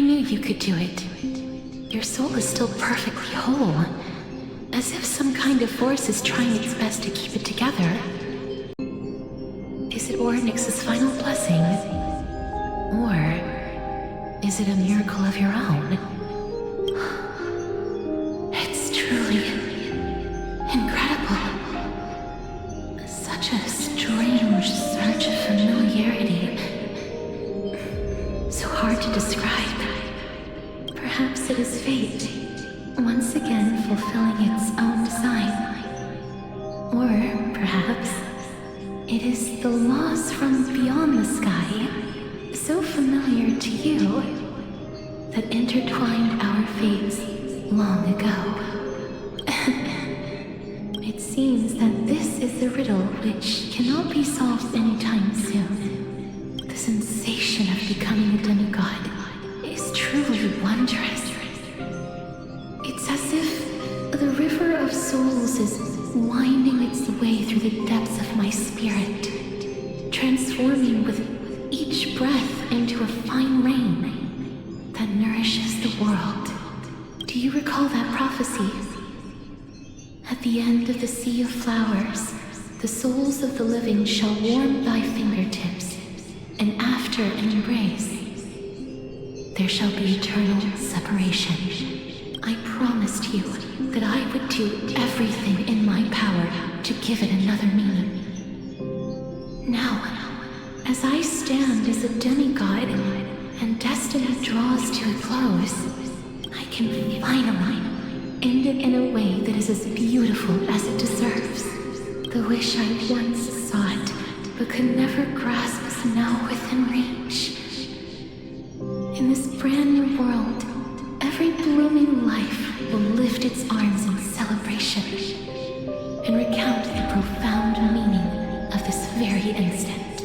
knew you could do it. Your soul is still perfectly whole. As if some kind of force is trying its best to keep it together. Is it Orynyx's final blessing? Or is it a miracle of your own? It's truly incredible. Such a strange surge of familiarity. So hard to describe. Perhaps it is fate, once again fulfilling its own design. Or perhaps it is the laws from beyond the sky, so familiar to you, that intertwined our fates long ago. It seems that this is the riddle which cannot be solved anytime soon. The sensation of becoming a demigod is truly wondrous. It's as if the river of souls is winding its way through the depths of my spirit, transforming with each breath into a fine rain that nourishes the world. Do you recall that prophecy? At the end of the sea of flowers, the souls of the living shall warm thy fingertips, and after an embrace, there shall be eternal separation. I promised you that I would do everything in my power to give it another meaning. Now, as I stand as a demigod and destiny draws to a close, I can finally end it in a way that is as beautiful as it deserves. The wish I once sought, but could never grasp is now within reach. In this brand new world, every blooming life will lift its arms in celebration and recount the profound meaning of this very instant.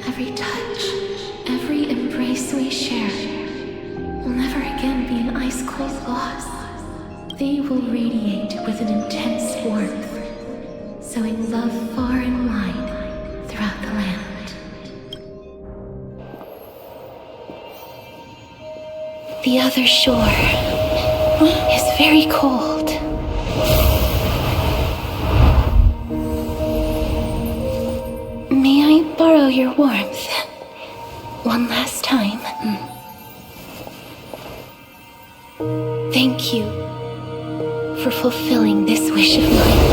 Every touch, every embrace we share will never again be an ice-cold loss. They will radiate with an intense warmth, sowing love far and wide throughout the land. The other shore is very cold. May I borrow your warmth one last time? Thank you for fulfilling this wish of mine.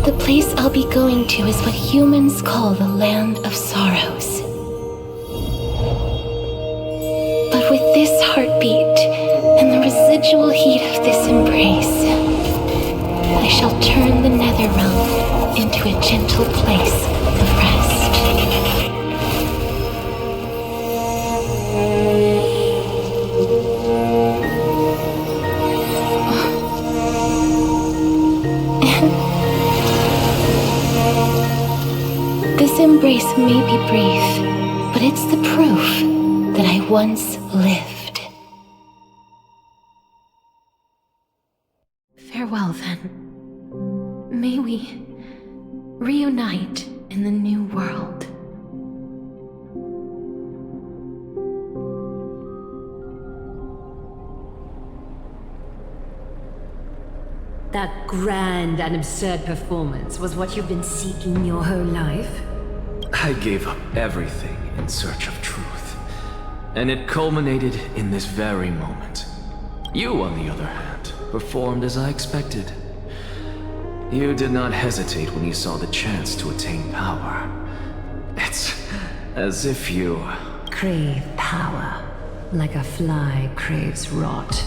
The place I'll be going to is what humans call the Land of Sorrows. But with this heartbeat and the residual heat of this embrace, I shall turn the nether realm into a gentle place of rest. This embrace may be brief, but it's the proof that I once lived. Farewell, then. May we reunite in the new world. That grand and absurd performance was what you've been seeking your whole life? I gave up everything in search of truth, and it culminated in this very moment. You, on the other hand, performed as I expected. You did not hesitate when you saw the chance to attain power. It's as if you Crave power, like a fly craves rot.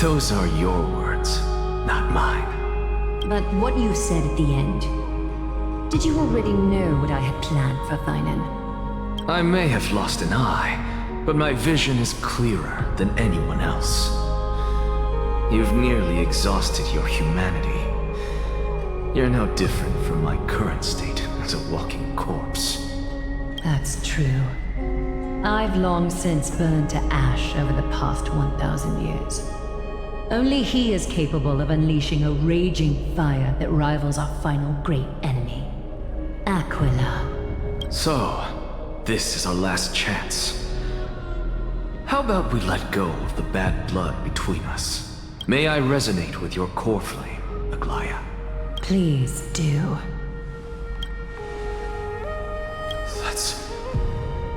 Those are your words, not mine. But what you said at the end, did you already know what I had planned for Thainan? I may have lost an eye, but my vision is clearer than anyone else. You've nearly exhausted your humanity. You're no different from my current state as a walking corpse. That's true. I've long since burned to ash over the past 1,000 years. Only he is capable of unleashing a raging fire that rivals our final great enemy, Aquila. So, This is our last chance. How about we let go of the bad blood between us? May I resonate with your core flame, Aglaya? Please do. That's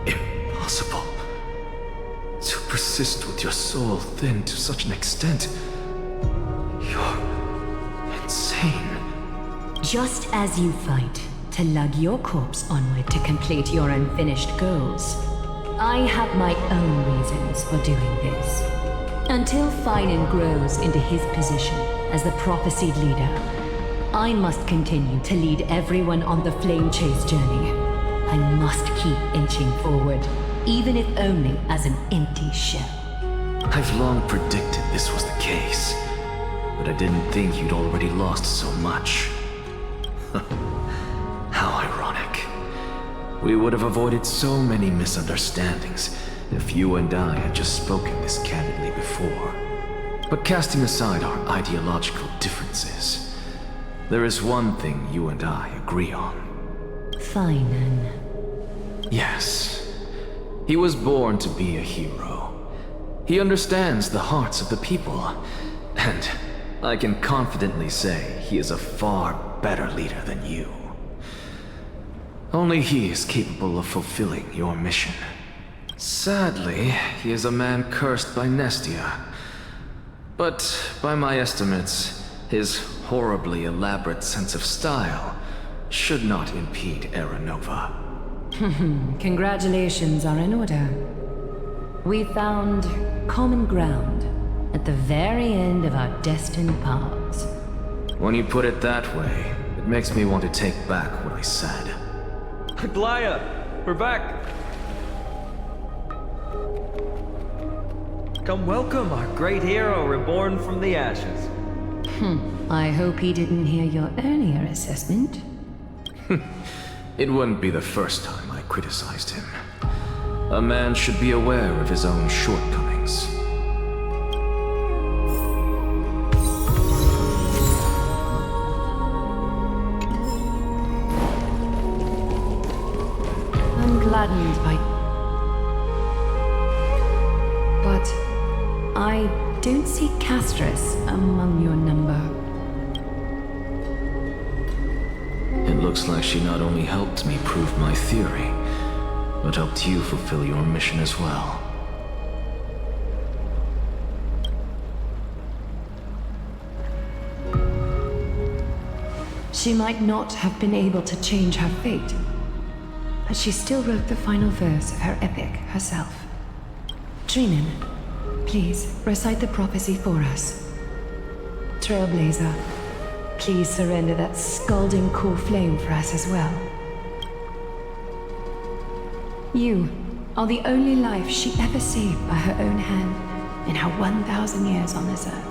impossible. To persist with your soul thinned to such an extent. You're insane. Just as you fight to lug your corpse onward to complete your unfinished goals, I have my own reasons for doing this. Until Finan grows into his position as the prophesied leader, I must continue to lead everyone on the flame chase journey. I must keep inching forward, even if only as an empty shell. I've long predicted this was the case, but I didn't think you'd already lost so much. How ironic. We would have avoided so many misunderstandings if you and I had just spoken this candidly before. But casting aside our ideological differences, there is one thing you and I agree on. Finan. Yes. He was born to be a hero. He understands the hearts of the people, and I can confidently say he is a far better leader than you. Only he is capable of fulfilling your mission. Sadly, he is a man cursed by Nestia. But by my estimates, his horribly elaborate sense of style should not impede Era Nova. Congratulations are in order. We found common ground at the very end of our destined paths. When you put it that way, it makes me want to take back what I said. Aglaya, we're back. Come welcome our great hero reborn from the ashes. I hope he didn't hear your earlier assessment. It wouldn't be the first time I criticized him. A man should be aware of his own shortcomings. I'm gladdened by... But I don't see castorice among your number. It looks like she not only helped me prove my theory, but helped you fulfill your mission as well. She might not have been able to change her fate, but she still wrote the final verse of her epic herself. Trinan, please recite the prophecy for us. Trailblazer, please surrender that scalding core flame for us as well. You are the only life she ever saved by her own hand in her 1,000 years on this earth.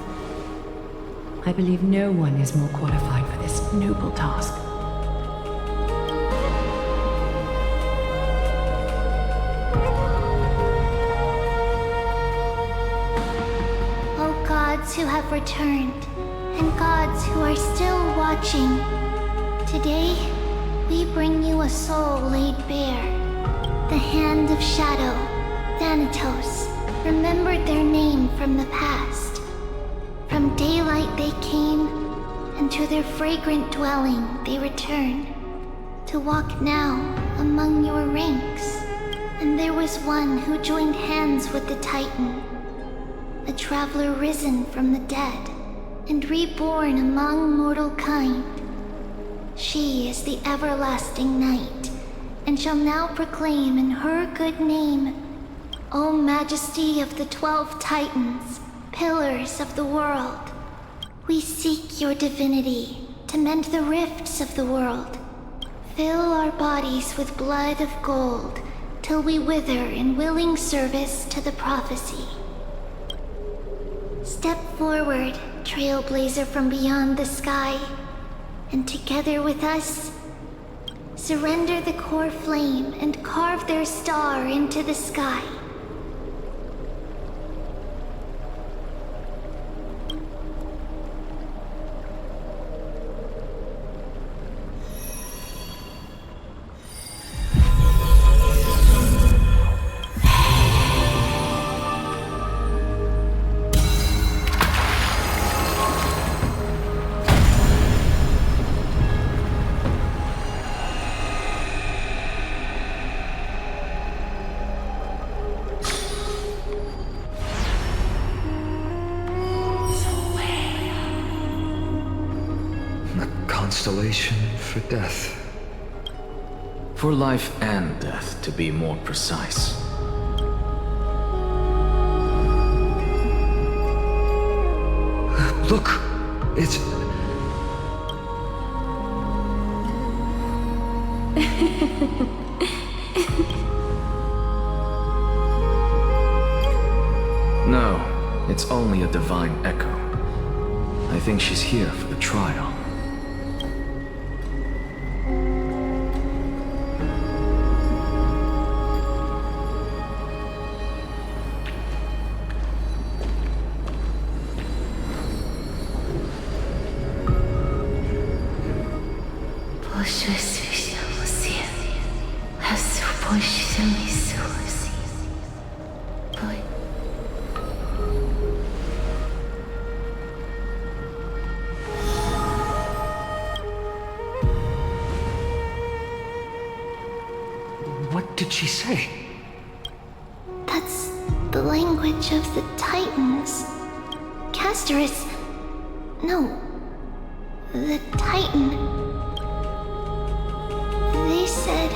I believe no one is more qualified for this noble task. O gods who have returned, and gods who are still watching, today we bring you a soul laid bare. The Hand of Shadow, Thanatos, remembered their name from the past. From daylight they came, and to their fragrant dwelling they return, to walk now among your ranks. And there was one who joined hands with the Titan, a traveler risen from the dead, and reborn among mortal kind. She is the everlasting night, and shall now proclaim in her good name, O Majesty of the 12 Titans, pillars of the world, we seek your divinity to mend the rifts of the world. Fill our bodies with blood of gold, till we wither in willing service to the prophecy. Step forward, trailblazer from beyond the sky, and together with us, surrender the core flame and carve their star into the sky. constellation for death. For life and death, to be more precise. Look! It's... No, it's only a divine echo. I think she's here for the trial. What did she say? That's the language of the Titans. Castorice. No. The Titan. They said,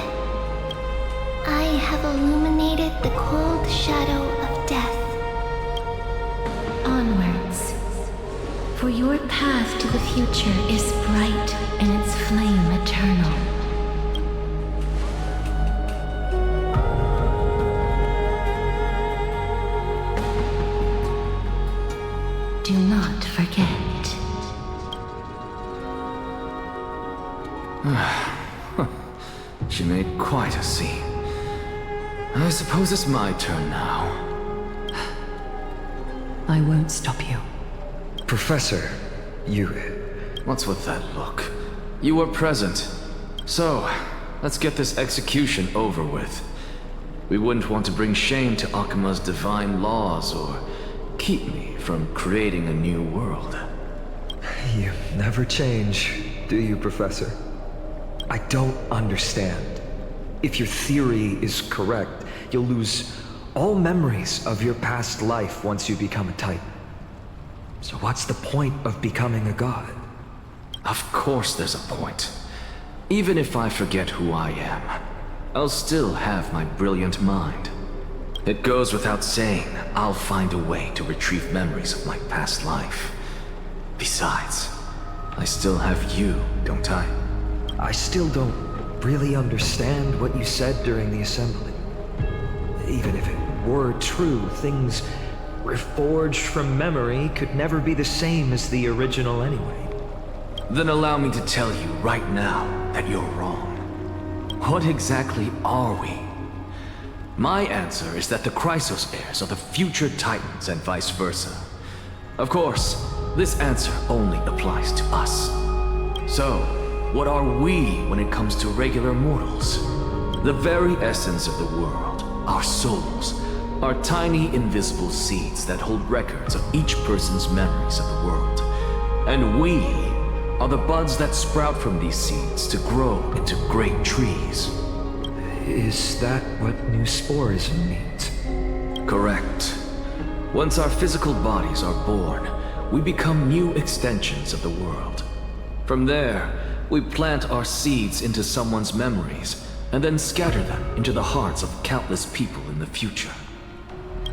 I have illuminated the cold shadow of death. Onwards. For your path to the future is bright and its flame eternal. Do not forget. She made quite a scene. I suppose it's my turn now. I won't stop you. Professor, you... What's with that look? You were present. So, let's get this execution over with. We wouldn't want to bring shame to Akima's divine laws or keep me from creating a new world. You never change, do you, Professor? I don't understand. If your theory is correct, you'll lose all memories of your past life once you become a Titan. So what's the point of becoming a god? Of course there's a point. Even if I forget who I am, I'll still have my brilliant mind. It goes without saying, I'll find a way to retrieve memories of my past life. Besides, I still have you, don't I? I still don't really understand what you said during the assembly. Even if it were true, things reforged from memory could never be the same as the original anyway. Then allow me to tell you right now that you're wrong. What exactly are we? My answer is that the Chrysos heirs are the future Titans and vice versa. Of course, this answer only applies to us. So, what are we when it comes to regular mortals? The very essence of the world, our souls, are tiny invisible seeds that hold records of each person's memories of the world. And we are the buds that sprout from these seeds to grow into great trees. Is that what new sporism means? Correct. Once our physical bodies are born, we become new extensions of the world. From there, we plant our seeds into someone's memories, and then scatter them into the hearts of countless people in the future.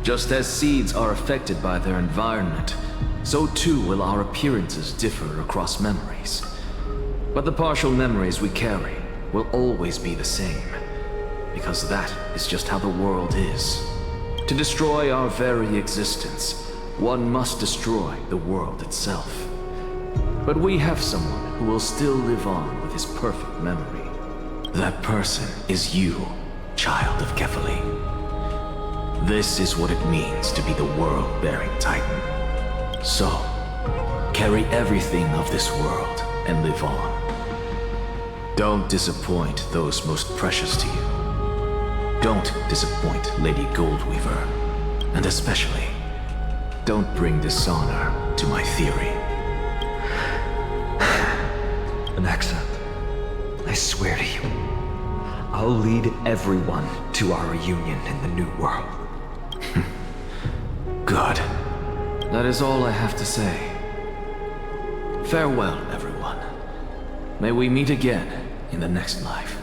Just as seeds are affected by their environment, so too will our appearances differ across memories. But the partial memories we carry will always be the same, because that is just how the world is. To destroy our very existence, one must destroy the world itself. But we have someone who will still live on with his perfect memory. That person is you, child of Kefali. This is what it means to be the world-bearing Titan. So, carry everything of this world and live on. Don't disappoint those most precious to you. Don't disappoint Lady Goldweaver. And especially, don't bring dishonor to my theory. Anaxa, I swear to you, I'll lead everyone to our reunion in the new world. Good. That is all I have to say. Farewell, everyone. May we meet again in the next life.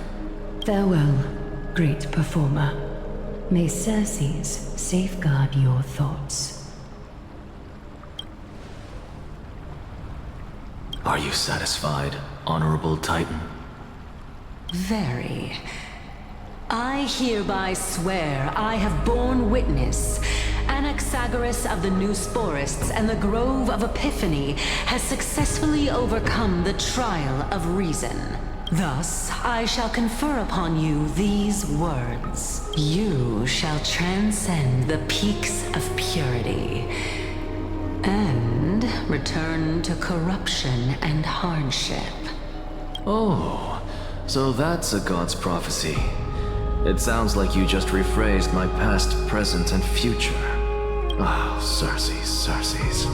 Farewell, great performer. May Circes safeguard your thoughts. Are you satisfied, Honorable Titan? Very. I hereby swear I have borne witness. Anaxagoras of the New Sporists and the Grove of Epiphany has successfully overcome the trial of reason. Thus, I shall confer upon you these words. You shall transcend the peaks of purity and return to corruption and hardship. Oh, so that's a god's prophecy. It sounds like you just rephrased my past, present, and future. Oh, Circes.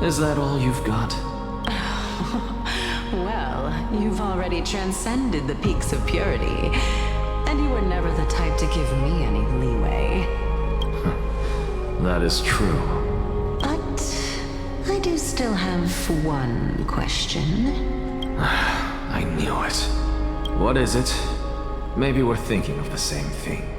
Is that all you've got? Well, you've already transcended the peaks of purity, and you were never the type to give me any leeway. That is true. But I do still have one question. I knew it. What is it? Maybe we're thinking of the same thing.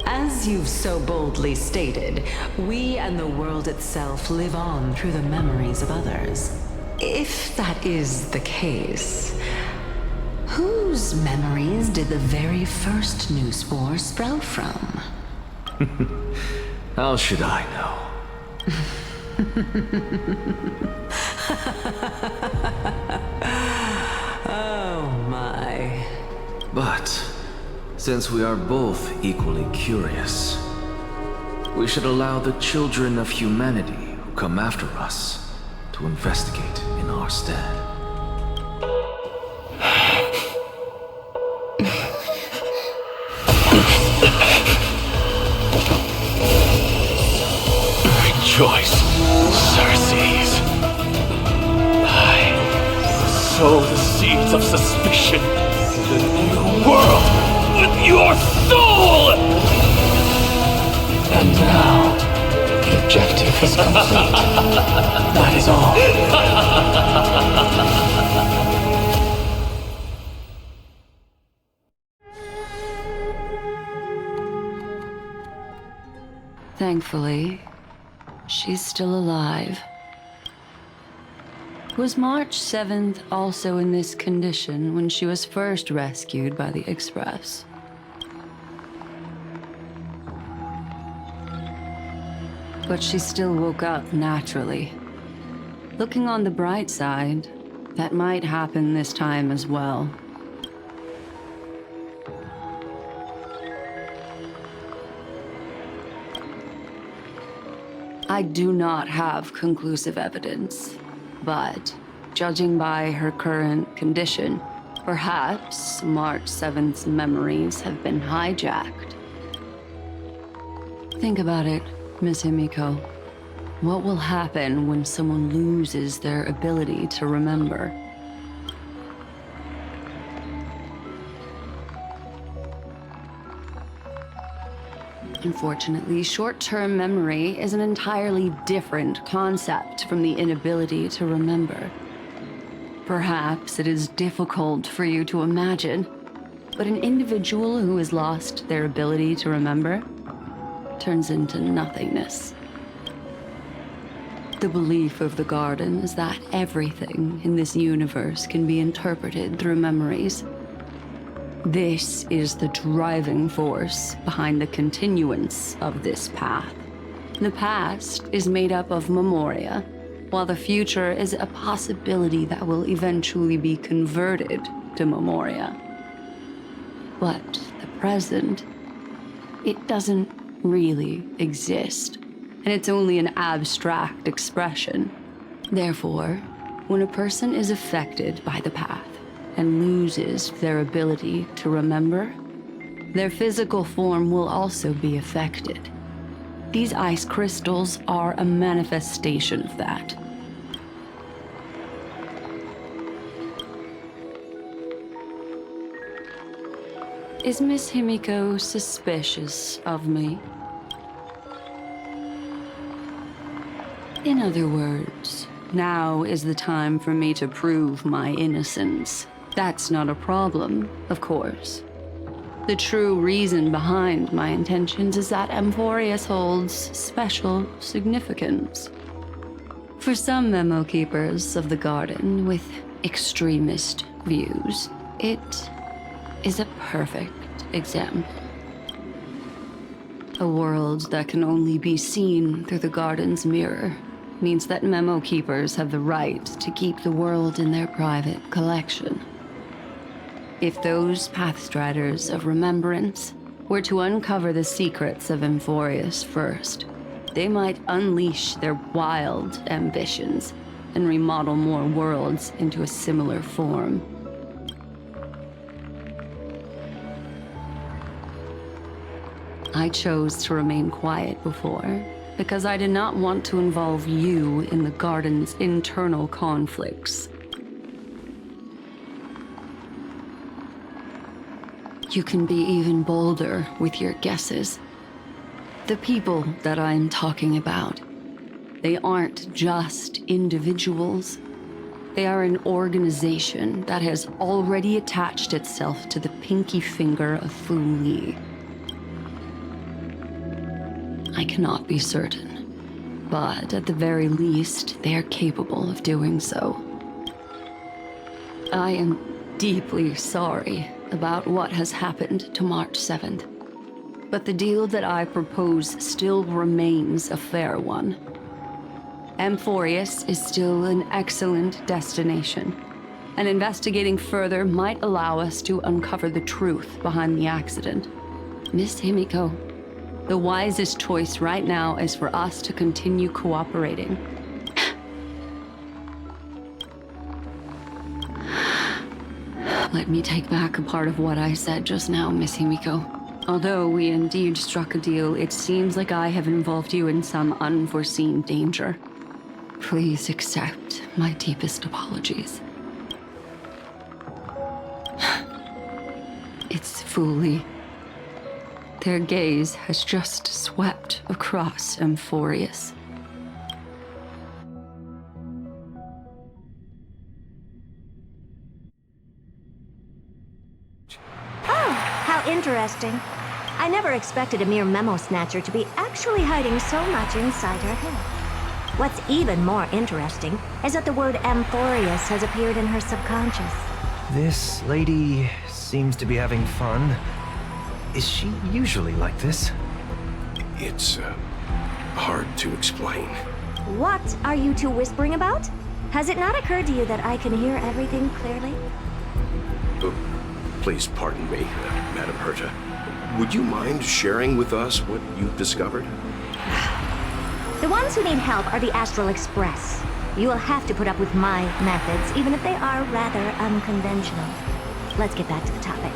As you've so boldly stated, we and the world itself live on through the memories of others. If that is the case, whose memories did the very first new spore sprout from? How should I know? Oh my. But since we are both equally curious, we should allow the children of humanity who come after us to investigate in our stead. Rejoice, Circes. I sow the seeds of suspicion in the new world with your soul! And now, the objective is complete. That is all. Thankfully, she's still alive. Was March 7th also in this condition when she was first rescued by the Express? But she still woke up naturally. Looking on the bright side, that might happen this time as well. I do not have conclusive evidence, but judging by her current condition, perhaps March 7th's memories have been hijacked. Think about it, Miss Himiko. What will happen when someone loses their ability to remember? Unfortunately, short-term memory is an entirely different concept from the inability to remember. Perhaps it is difficult for you to imagine, but an individual who has lost their ability to remember turns into nothingness. The belief of the Garden is that everything in this universe can be interpreted through memories. This is the driving force behind the continuance of this path. The past is made up of memoria, while the future is a possibility that will eventually be converted to memoria. But the present, it doesn't really exist, and it's only an abstract expression. Therefore, when a person is affected by the path, and loses their ability to remember, their physical form will also be affected. These ice crystals are a manifestation of that. Is Miss Himiko suspicious of me? In other words, now is the time for me to prove my innocence. That's not a problem, of course. The true reason behind my intentions is that Amphoreus holds special significance. For some memo keepers of the garden with extremist views, it is a perfect example. A world that can only be seen through the garden's mirror means that memo keepers have the right to keep the world in their private collection. If those pathstriders of remembrance were to uncover the secrets of Amphoreus first, they might unleash their wild ambitions and remodel more worlds into a similar form. I chose to remain quiet before, because I did not want to involve you in the garden's internal conflicts. You can be even bolder with your guesses. The people that I'm talking about, they aren't just individuals. They are an organization that has already attached itself to the pinky finger of Fu Li. I cannot be certain, but at the very least, they are capable of doing so. I am deeply sorry about what has happened to March 7th, but the deal that I propose still remains a fair one. Amphoreus is still an excellent destination, and investigating further might allow us to uncover the truth behind the accident. Miss Himiko, the wisest choice right now is for us to continue cooperating. Let me take back a part of what I said just now, Miss Himiko. Although we indeed struck a deal, it seems like I have involved you in some unforeseen danger. Please accept my deepest apologies. It's Fu Li. Their gaze has just swept across Amphoreus. Oh, how interesting. I never expected a mere memo snatcher to be actually hiding so much inside her head. What's even more interesting is that the word Amphoreus has appeared in her subconscious. This lady seems to be having fun. Is she usually like this? It's, hard to explain. What are you two whispering about? Has it not occurred to you that I can hear everything clearly? Please pardon me, Madam Herta. Would you mind sharing with us what you've discovered? The ones who need help are the Astral Express. You will have to put up with my methods, even if they are rather unconventional. Let's get back to the topic.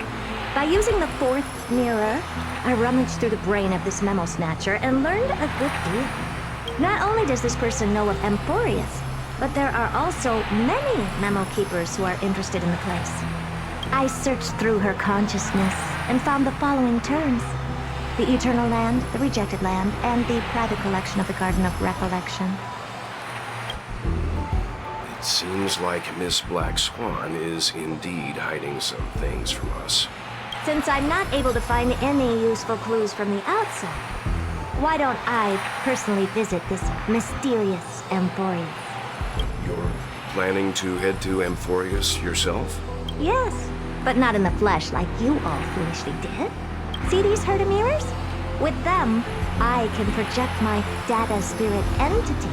By using the fourth mirror, I rummaged through the brain of this memo snatcher and learned a good deal. Not only does this person know of Amphoreus, but there are also many memo keepers who are interested in the place. I searched through her consciousness and found the following terms: the Eternal Land, the Rejected Land, and the private collection of the Garden of Recollection. It seems like Miss Black Swan is indeed hiding some things from us. Since I'm not able to find any useful clues from the outside, why don't I personally visit this mysterious Amphoreus? You're planning to head to Amphoreus yourself? Yes, but not in the flesh like you all foolishly did. See these Herta mirrors? With them, I can project my data spirit entity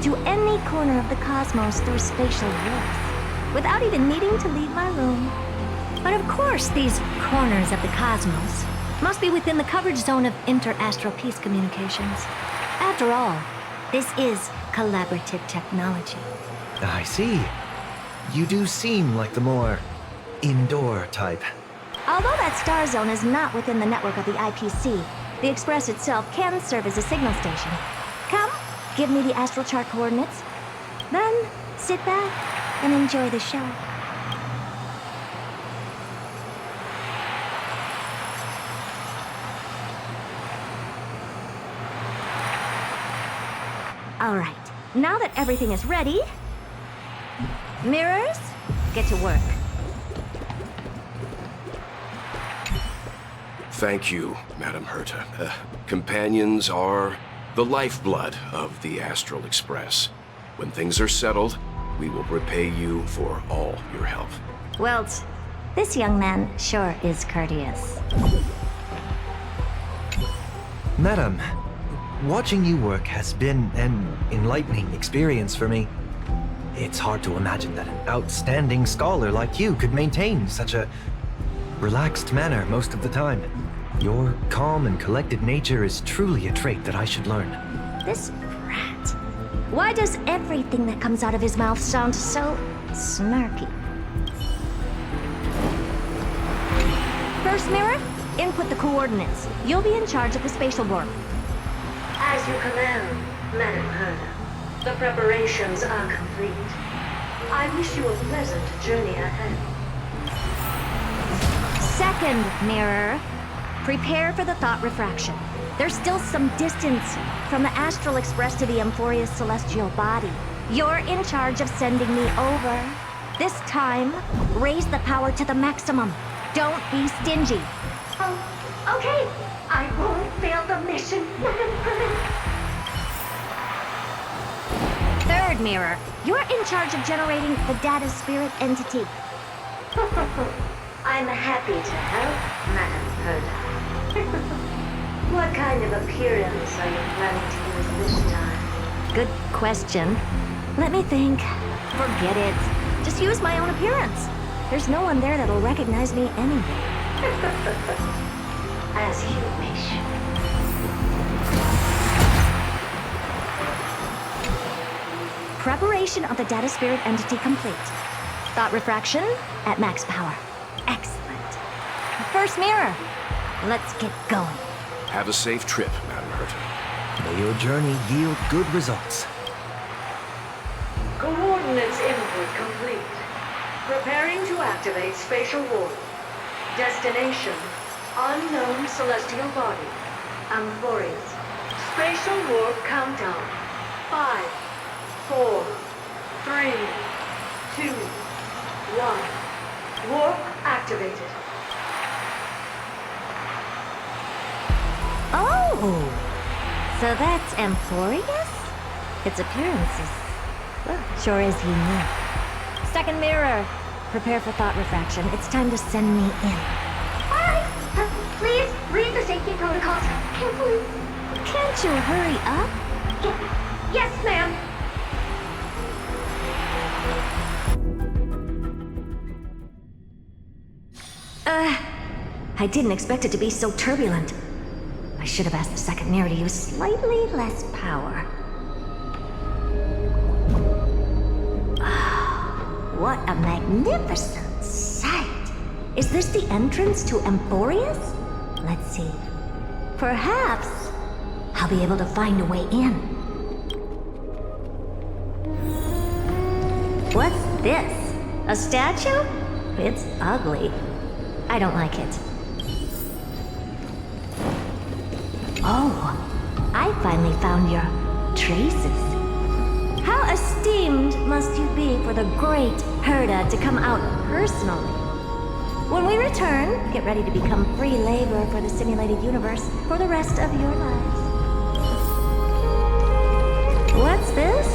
to any corner of the cosmos through spatial warps, without even needing to leave my room. But of course, these corners of the cosmos must be within the coverage zone of inter-astral peace communications. After all, this is collaborative technology. I see. You do seem like the more indoor type. Although that star zone is not within the network of the IPC, the Express itself can serve as a signal station. Come, give me the astral chart coordinates. Then, sit back and enjoy the show. All right, now that everything is ready, mirrors, get to work. Thank you, Madam Herta. Companions are the lifeblood of the Astral Express. When things are settled, we will repay you for all your help. Well, this young man sure is courteous. Madam, watching you work has been an enlightening experience for me. It's hard to imagine that an outstanding scholar like you could maintain such a relaxed manner most of the time. Your calm and collected nature is truly a trait that I should learn. This brat. Why does everything that comes out of his mouth sound so snarky? First mirror, input the coordinates. You'll be in charge of the spatial warp. As you command, Madam Herta. The preparations are complete. I wish you a pleasant journey ahead. Second mirror, prepare for the thought refraction. There's still some distance from the Astral Express to the Amphoreus celestial body. You're in charge of sending me over. This time, raise the power to the maximum. Don't be stingy. Oh, okay. I won't fail the mission, Madam Herta. Third mirror, you're in charge of generating the data spirit entity. I'm happy to help, Madam Herta. What kind of appearance are you planning to use this time? Good question. Let me think. Forget it. Just use my own appearance. There's no one there that'll recognize me anyway. As you wish. Preparation of the data spirit entity complete. Thought refraction at max power. Excellent. First mirror. Let's get going. Have a safe trip, Madam Herta. May your journey yield good results. Coordinates input complete. Preparing to activate spatial warp. Destination, unknown celestial body. Amphoreus. Spatial warp countdown. 5, 4, 3, 2, 1. Warp activated. Oh! So that's Amphoreus? Its appearance is... sure is unique. Second mirror. Prepare for thought refraction. It's time to send me in. Alright, please read the safety protocols carefully. Can't you hurry up? Yes, ma'am. I didn't expect it to be so turbulent. I should have asked the second mirror to use slightly less power. What a magnificent sight! Is this the entrance to Amphoreus? Let's see. Perhaps I'll be able to find a way in. What's this? A statue? It's ugly. I don't like it. Oh, I finally found your traces. How esteemed must you be for the great Herta to come out personally? When we return, get ready to become free labor for the simulated universe for the rest of your lives. What's this?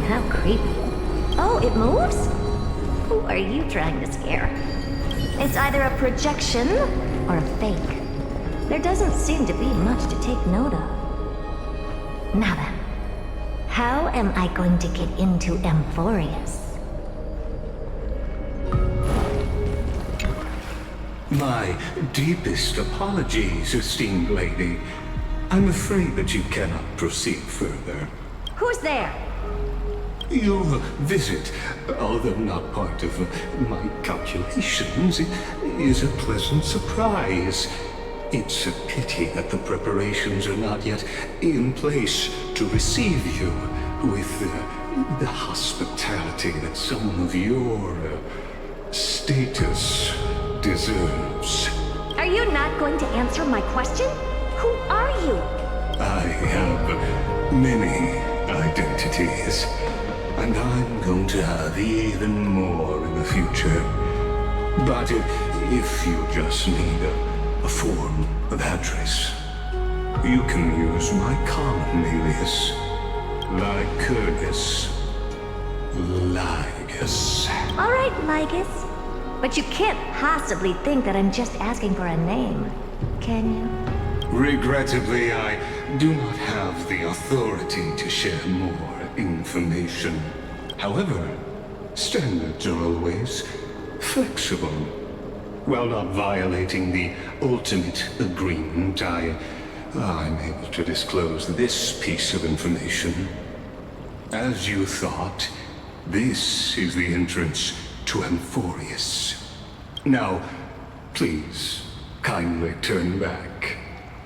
How creepy. Oh, it moves? Who are you trying to scare? It's either a projection or a fake. There doesn't seem to be much to take note of. Now then, how am I going to get into Amphoreus? My deepest apologies, esteemed lady. I'm afraid that you cannot proceed further. Who's there? Your visit, although not part of my calculations, is a pleasant surprise. It's a pity that the preparations are not yet in place to receive you with the hospitality that someone of your status deserves. Are you not going to answer my question? Who are you? I have many identities, and I'm going to have even more in the future. But if you just need a form of address. You can use my common alias, Lycurgus. Lygus. All right, Lygus. But you can't possibly think that I'm just asking for a name, can you? Regrettably, I do not have the authority to share more information. However, standards are always flexible. While not violating the ultimate agreement, I'm able to disclose this piece of information. As you thought, this is the entrance to Amphoreus. Now, please, kindly turn back.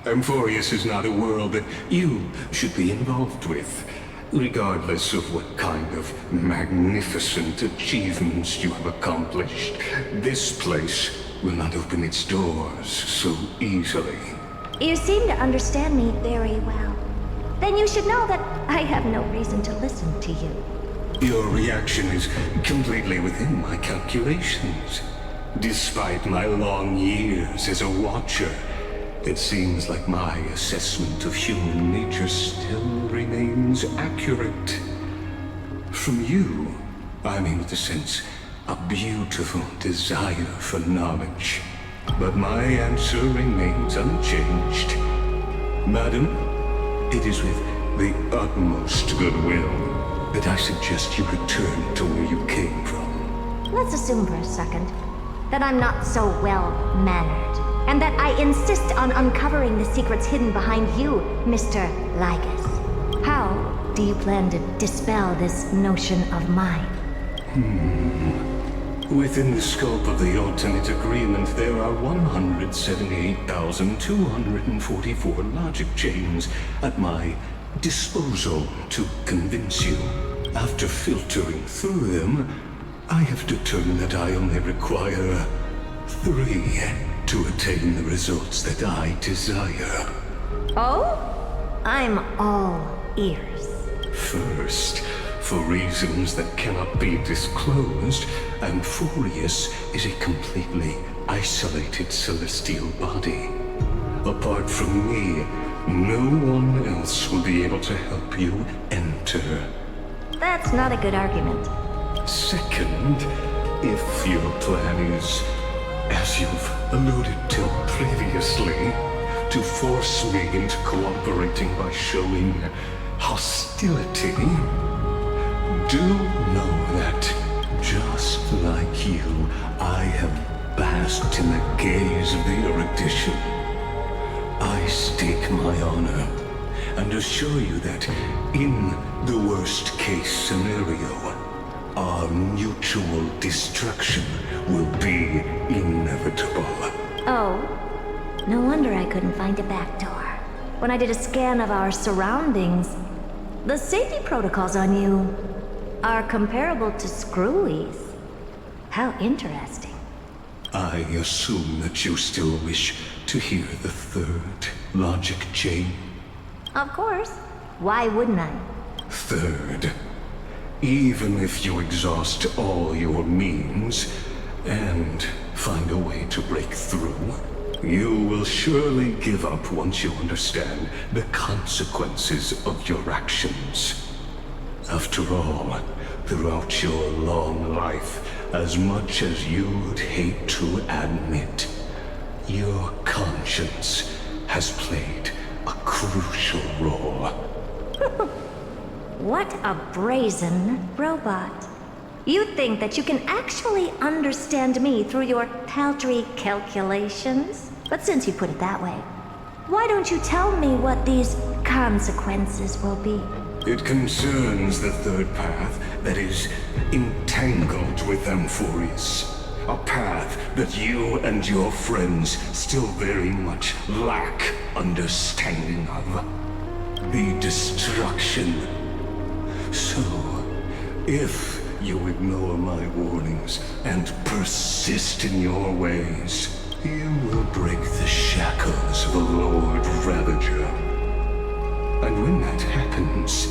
Amphoreus is not a world that you should be involved with, regardless of what kind of magnificent achievements you have accomplished. This place will not open its doors so easily. You seem to understand me very well. Then you should know that I have no reason to listen to you. Your reaction is completely within my calculations. Despite my long years as a watcher, it seems like my assessment of human nature still remains accurate. From you, I'm able to sense a beautiful desire for knowledge. But my answer remains unchanged. Madam, it is with the utmost goodwill that I suggest you return to where you came from. Let's assume for a second that I'm not so well-mannered, and that I insist on uncovering the secrets hidden behind you, Mr. Lygus. How do you plan to dispel this notion of mine? Within the scope of the ultimate agreement, there are 178,244 logic chains at my disposal to convince you. After filtering through them, I have determined that I only require 3 to attain the results that I desire. Oh? I'm all ears. First, for reasons that cannot be disclosed, Amphoreus is a completely isolated celestial body. Apart from me, no one else will be able to help you enter. That's not a good argument. Second, if your plan is, as you've alluded to previously, to force me into cooperating by showing hostility, do know that, just like you, I have basked in the gaze of the erudition. I stake my honor and assure you that, in the worst-case scenario, our mutual destruction will be inevitable. Oh, no wonder I couldn't find a back door. When I did a scan of our surroundings, the safety protocols on you are comparable to Screwy's. How interesting. I assume that you still wish to hear the third logic chain? Of course. Why wouldn't I? Third, even if you exhaust all your means and find a way to break through, you will surely give up once you understand the consequences of your actions. After all, throughout your long life, as much as you'd hate to admit, your conscience has played a crucial role. What a brazen robot. You think that you can actually understand me through your paltry calculations? But since you put it that way, why don't you tell me what these consequences will be? It concerns the third path that is entangled with Amphoreus. A path that you and your friends still very much lack understanding of. The destruction. So, if you ignore my warnings and persist in your ways, you will break the shackles of a Lord Ravager. And when that happens,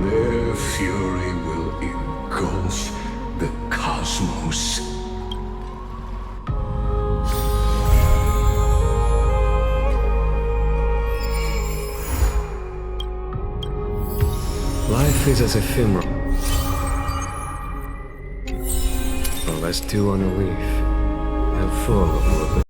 their fury will engulf the cosmos. Life is as ephemeral. Well, as dew on a leaf, and full of